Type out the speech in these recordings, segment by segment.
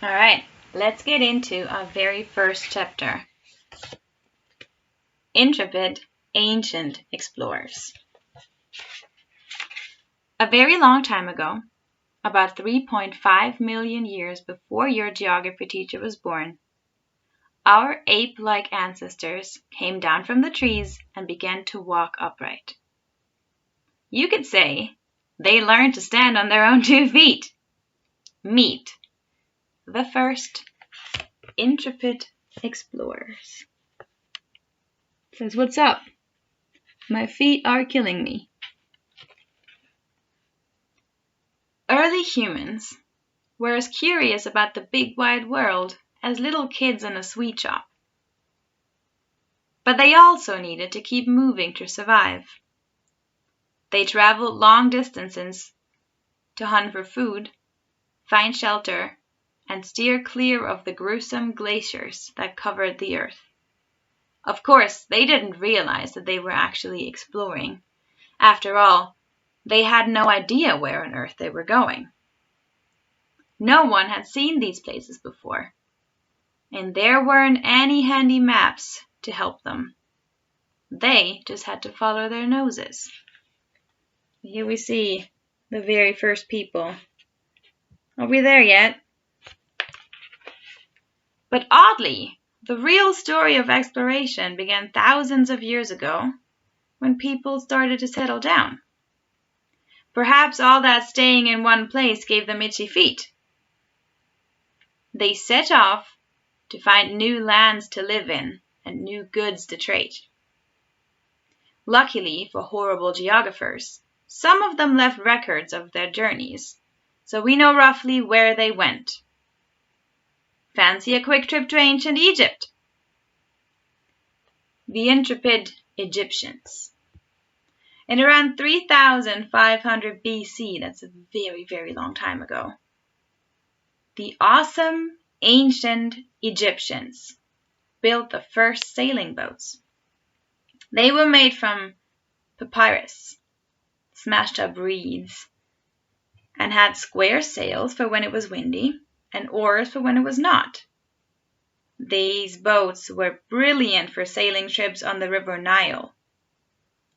All right, let's get into our very first chapter. Intrepid, Ancient Explorers. A very long time ago, about 3.5 million years before your geography teacher was born, our ape-like ancestors came down from the trees and began to walk upright. You could say they learned to stand on their own 2 feet. Meet the first Intrepid Explorers. Says, "What's up? My feet are killing me." Early humans were as curious about the big wide world as little kids in a sweet shop. But they also needed to keep moving to survive. They traveled long distances to hunt for food, find shelter, and steer clear of the gruesome glaciers that covered the earth. Of course, they didn't realize that they were actually exploring. After all, they had no idea where on earth they were going. No one had seen these places before, and there weren't any handy maps to help them. They just had to follow their noses. Here we see the very first people. Are we there yet? But oddly, the real story of exploration began thousands of years ago when people started to settle down. Perhaps all that staying in one place gave them itchy feet. They set off to find new lands to live in and new goods to trade. Luckily for horrible geographers, some of them left records of their journeys, so we know roughly where they went. Fancy a quick trip to ancient Egypt? The Intrepid Egyptians. In around 3500 BC, that's a very, very long time ago, the awesome ancient Egyptians built the first sailing boats. They were made from papyrus, smashed up reeds, and had square sails for when it was windy and oars for when it was not. These boats were brilliant for sailing trips on the river Nile.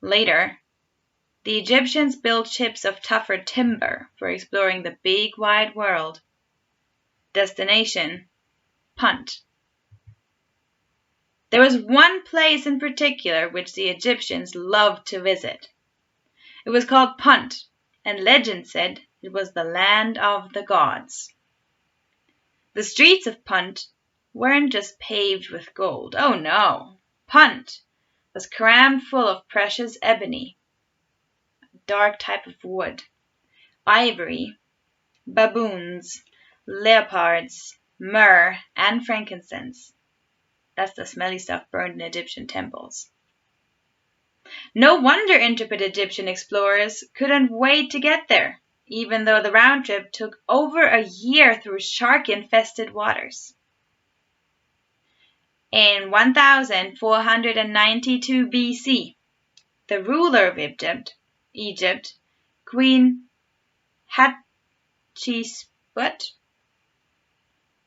Later, the Egyptians built ships of tougher timber for exploring the big wide world. Destination, Punt. There was one place in particular which the Egyptians loved to visit. It was called Punt, and legend said it was the land of the gods. The streets of Punt weren't just paved with gold. Oh no! Punt was crammed full of precious ebony, a dark type of wood, ivory, baboons, leopards, myrrh, and frankincense. That's the smelly stuff burned in Egyptian temples. No wonder intrepid Egyptian explorers couldn't wait to get there, even though the round trip took over a year through shark-infested waters. In 1492 BC, the ruler of Egypt, Queen Hatshepsut,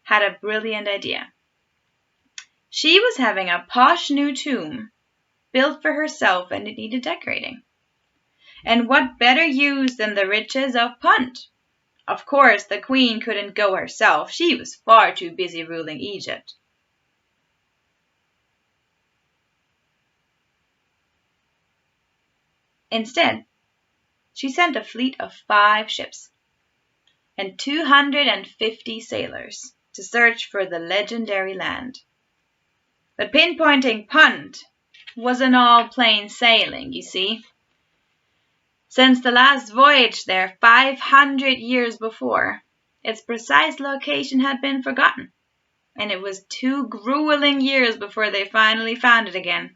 had a brilliant idea. She was having a posh new tomb built for herself, and it needed decorating. And what better use than the riches of Punt? Of course, the queen couldn't go herself. She was far too busy ruling Egypt. Instead, she sent a fleet of 5 ships and 250 sailors to search for the legendary land. But pinpointing Punt wasn't all plain sailing, you see. Since the last voyage there 500 years before, its precise location had been forgotten, and it was 2 grueling years before they finally found it again.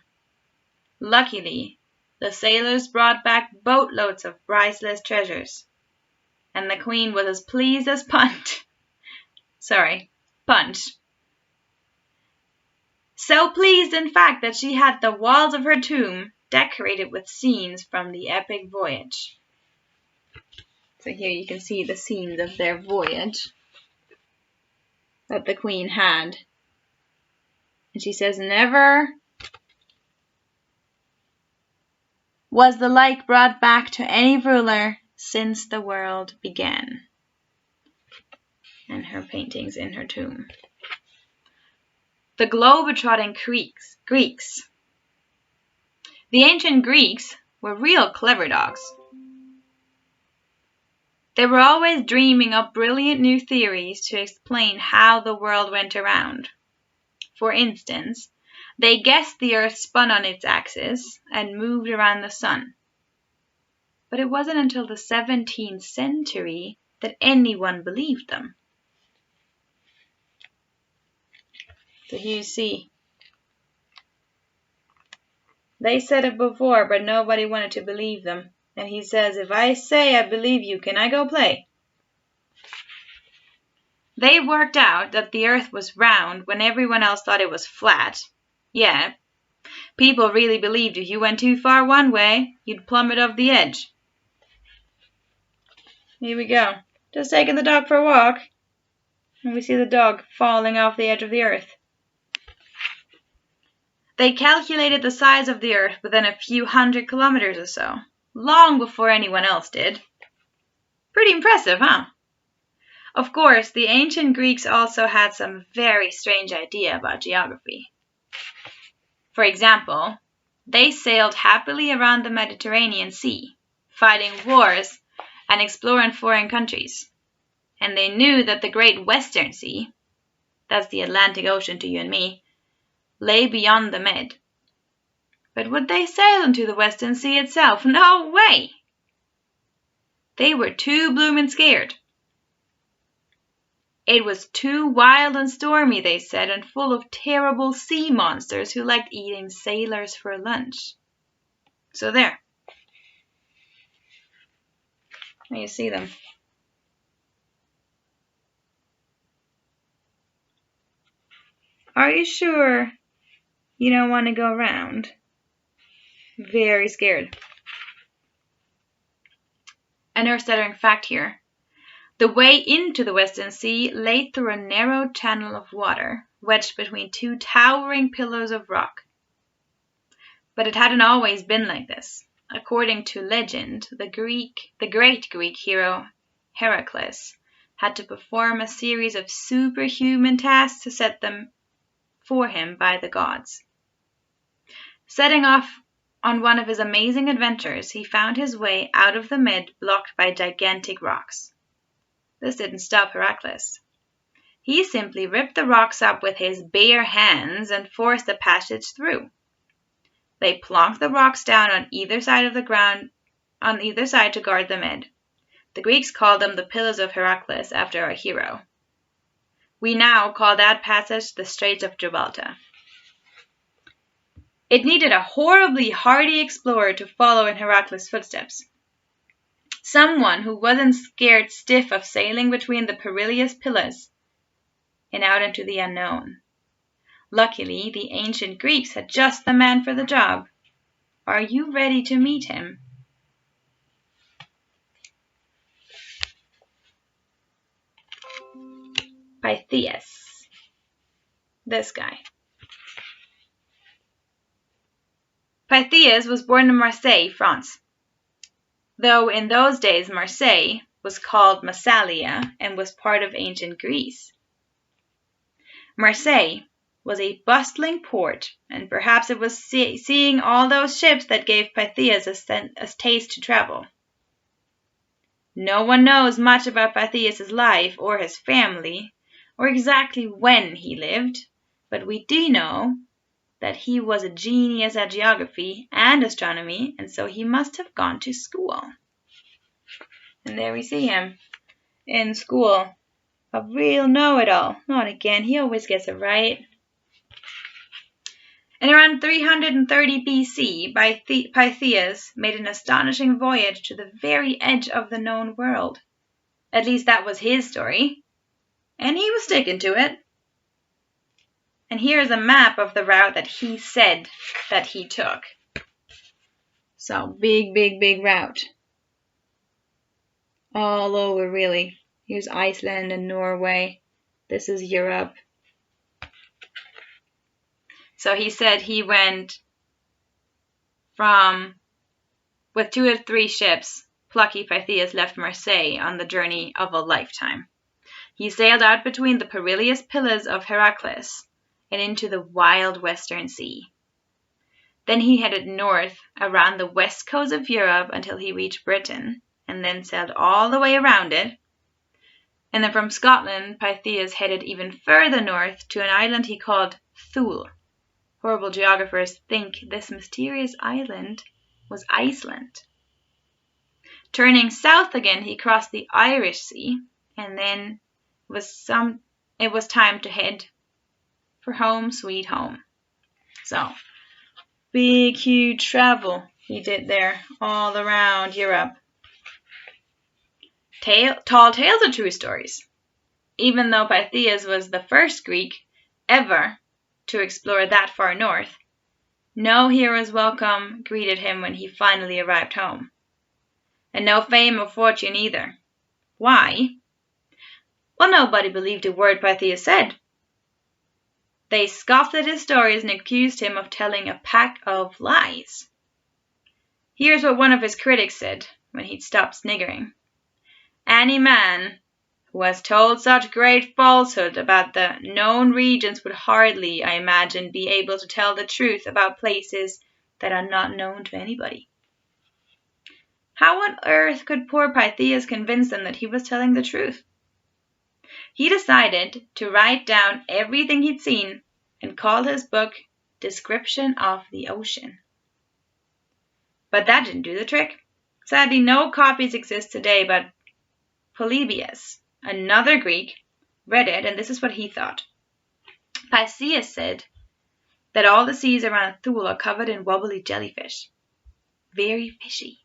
Luckily, the sailors brought back boatloads of priceless treasures, and the queen was as pleased as Punch. So pleased, in fact, that she had the walls of her tomb decorated with scenes from the epic voyage. So here you can see the scenes of their voyage. that the queen had. And she says, never was the like brought back to any ruler since the world began. And her paintings in her tomb. The globe-trotting Greeks. The ancient Greeks were real clever dogs. They were always dreaming up brilliant new theories to explain how the world went around. For instance, they guessed the Earth spun on its axis and moved around the sun. But it wasn't until the 17th century that anyone believed them. So you see, they said it before, but nobody wanted to believe them. And he says, if I say I believe you, can I go play? They worked out that the Earth was round when everyone else thought it was flat. Yeah, people really believed if you went too far one way, you'd plummet off the edge. Here we go. Just taking the dog for a walk. And we see the dog falling off the edge of the Earth. They calculated the size of the Earth within a few hundred kilometers or so, long before anyone else did. Pretty impressive, huh? Of course, the ancient Greeks also had some very strange idea about geography. For example, they sailed happily around the Mediterranean Sea, fighting wars and exploring foreign countries. And they knew that the Great Western Sea, that's the Atlantic Ocean to you and me, lay beyond the Med. But would they sail into the Western Sea itself? No way! They were too bloomin' scared. It was too wild and stormy, they said, and full of terrible sea monsters who liked eating sailors for lunch. So there. Now you see them. Are you sure you don't want to go around? Very scared. An earth-shattering fact here. The way into the Western Sea lay through a narrow channel of water, wedged between two towering pillars of rock. But it hadn't always been like this. According to legend, the great Greek hero Heracles had to perform a series of superhuman tasks set them for him by the gods. Setting off on one of his amazing adventures, he found his way out of the Med blocked by gigantic rocks. This didn't stop Heracles. He simply ripped the rocks up with his bare hands and forced a passage through. They plonked the rocks down on either side of the ground, on either side to guard the Med. The Greeks called them the Pillars of Heracles after our hero. We now call that passage the Straits of Gibraltar. It needed a horribly hardy explorer to follow in Heracles' footsteps. Someone who wasn't scared stiff of sailing between the perilous pillars and out into the unknown. Luckily, the ancient Greeks had just the man for the job. Are you ready to meet him? Pythias. This guy. Pythias was born in Marseille, France. Though in those days Marseille was called Massalia and was part of ancient Greece. Marseille was a bustling port, and perhaps it was seeing all those ships that gave Pythias a taste to travel. No one knows much about Pythias' life or his family, or exactly when he lived, but we do know that he was a genius at geography and astronomy, and so he must have gone to school. And there we see him in school, a real know-it-all. Not again, he always gets it right. In around 330 BC, Pythias made an astonishing voyage to the very edge of the known world. At least that was his story, and he was sticking to it. And here's a map of the route that he said that he took. So, big route. All over, really. Here's Iceland and Norway. This is Europe. So he said he went with 2 of 3 ships. Plucky Pythias left Marseille on the journey of a lifetime. He sailed out between the perilous pillars of Heracles and into the wild western sea. Then he headed north around the west coast of Europe until he reached Britain, and then sailed all the way around it. And then from Scotland, Pythias headed even further north to an island he called Thule. Horrible geographers think this mysterious island was Iceland. Turning south again, he crossed the Irish Sea, and then it was time to head for home sweet home. So, big, huge travel he did there all around Europe. Tall tales are true stories. Even though Pythias was the first Greek ever to explore that far north, no hero's welcome greeted him when he finally arrived home. And no fame or fortune either. Why? Well, nobody believed a word Pythias said. They scoffed at his stories and accused him of telling a pack of lies. Here's what one of his critics said when he'd stopped sniggering. Any man who has told such great falsehood about the known regions would hardly, I imagine, be able to tell the truth about places that are not known to anybody. How on earth could poor Pythias convince them that he was telling the truth? He decided to write down everything he'd seen and called his book Description of the Ocean. But that didn't do the trick. Sadly, no copies exist today, but Polybius, another Greek, read it, and this is what he thought. Pythias said that all the seas around Thule are covered in wobbly jellyfish. Very fishy.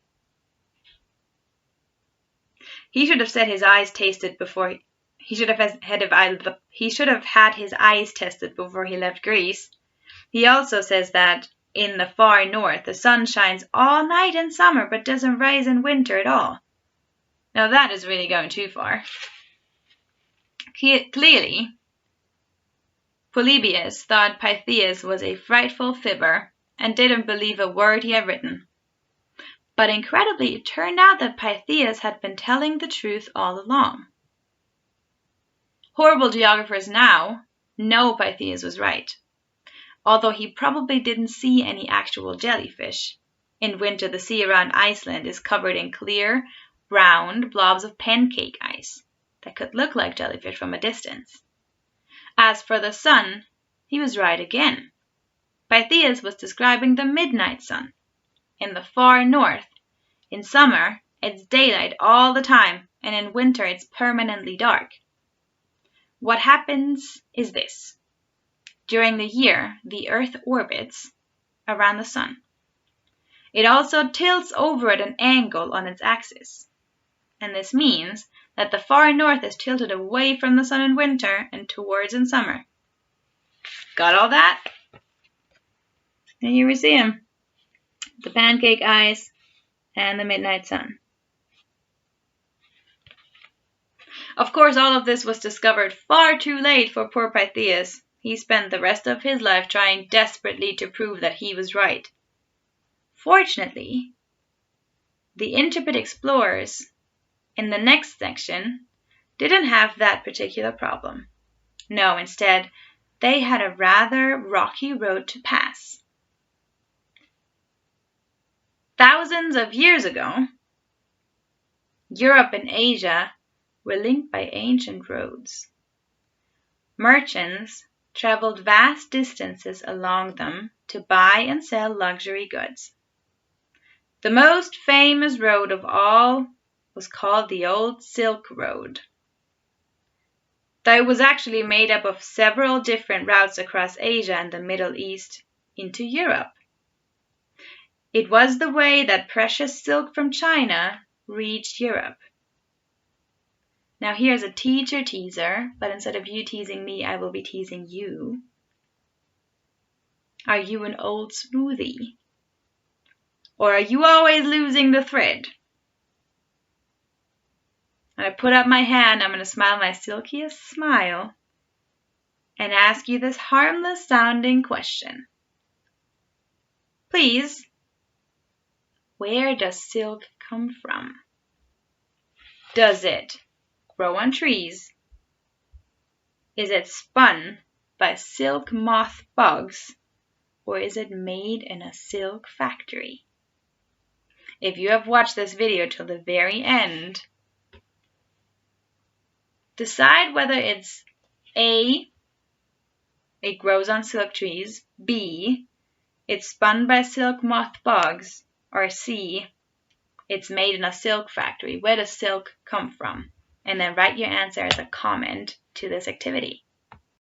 He should have had his eyes tested before he left Greece. He also says that in the far north the sun shines all night in summer but doesn't rise in winter at all. Now that is really going too far. Clearly, Polybius thought Pythias was a frightful fibber and didn't believe a word he had written. But incredibly, it turned out that Pythias had been telling the truth all along. Horrible geographers now know Pythias was right, although he probably didn't see any actual jellyfish. In winter, the sea around Iceland is covered in clear, round blobs of pancake ice that could look like jellyfish from a distance. As for the sun, he was right again. Pythias was describing the midnight sun. In the far north, in summer, it's daylight all the time, and in winter it's permanently dark. What happens is this. During the year, the Earth orbits around the sun. It also tilts over at an angle on its axis. And this means that the far north is tilted away from the sun in winter and towards in summer. Got all that? And here we see him. The pancake ice and the midnight sun. Of course, all of this was discovered far too late for poor Pythias. He spent the rest of his life trying desperately to prove that he was right. Fortunately, the Intrepid explorers in the next section didn't have that particular problem. No, instead, they had a rather rocky road to pass. Thousands of years ago, Europe and Asia were linked by ancient roads. Merchants traveled vast distances along them to buy and sell luxury goods. The most famous road of all was called the Old Silk Road. Though it was actually made up of several different routes across Asia and the Middle East into Europe. It was the way that precious silk from China reached Europe. Now here's a teacher teaser, but instead of you teasing me, I will be teasing you. Are you an old smoothie? Or are you always losing the thread? When I put up my hand, I'm going to smile my silkiest smile and ask you this harmless sounding question. Please, where does silk come from? Does it grow on trees? Is it spun by silk moth bugs? Or is it made in a silk factory? If you have watched this video till the very end, decide whether it's A, it grows on silk trees, B, it's spun by silk moth bugs, or C, it's made in a silk factory. Where does silk come from? And then write your answer as a comment to this activity.